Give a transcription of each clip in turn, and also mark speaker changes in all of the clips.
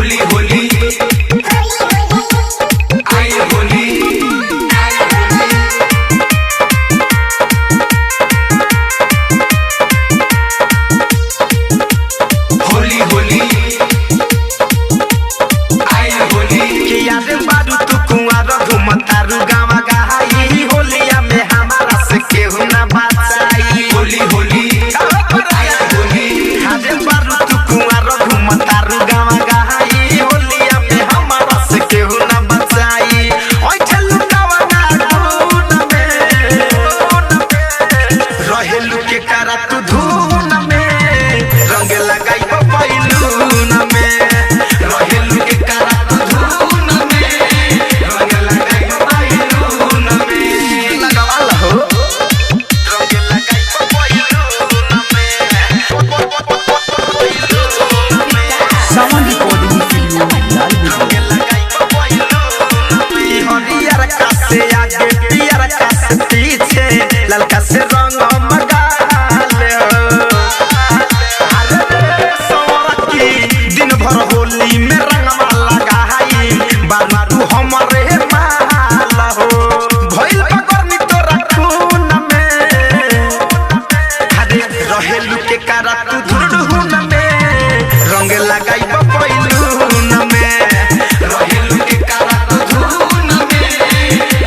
Speaker 1: होली होली आई होली होली होली आई होली
Speaker 2: के याद बारू तू कुंवार घुमतारू गावा गहाई होलिया में हमारा से केहू ना बचाई
Speaker 1: होली होली आई होली
Speaker 2: याद बारू तू कुंवार घुमतारू गावा गहाई होलिया में हमारा से केहू ना बचाई ओइ चलू गावा गाउन में रहेलू के करा तू धून में रंग लगाई बैलून में
Speaker 1: रहेलू के करा तू धून में रंग लगाई बैलून में
Speaker 2: लगावाला हो रंग लगाई बैलून में
Speaker 3: सावन रिकॉर्डिंग स्टूडियो लाल
Speaker 2: रंग लगाई बैलून में हरियर का से आगे पियर का से पीछे ललका से रंग मगाले हो अरे सोरकी दिन भर होली में रंगवा लगाई बारू तू हमरे माला हो भइल पकड़नी तोरा खून में अरे रहेलू के करा तू धुरडुन में रंग लगाई बैलून में
Speaker 1: रहेलू के करा तू धून में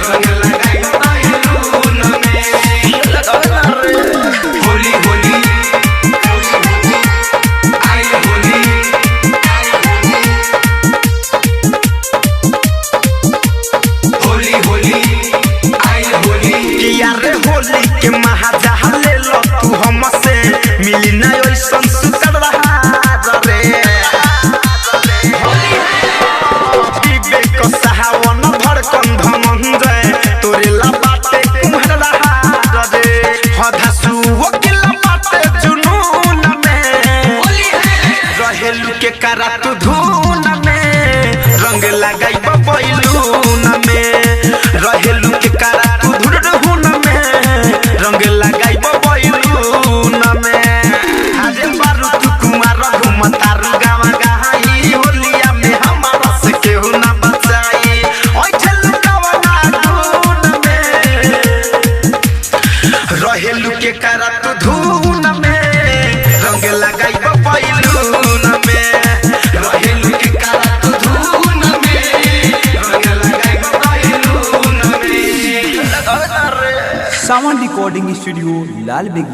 Speaker 1: रंग लगाई बैलून में होली होली आई होली होली होली आई होली
Speaker 2: किया रे होली के महाजा ले लो तू हमसे मिली ना ओइसन सुतर रहा रे बीबे को सहावन धड़कन धमंजय तोरे ला बाटे कुम्हर रहा रे हधासु वकिल बाटे जुनून में रहेलू के करा तू धून में रंग लगाई बैलून में रहेलू के करा तू धुरडुन में रंग लगाई बैलून में अरे बारू तू कुमार घुमतारू गावा गहाई होलिया में हमारा से केहू ना बचाई ओइ चलू गावा गाउन में रहेलू के करा तू धून में रंग लगाई बैलून में
Speaker 1: रहेलू के करा तू धून में रंग लगाई बैलून में
Speaker 3: सावन रिकॉर्डिंग स्टूडियो लाल बेगिया।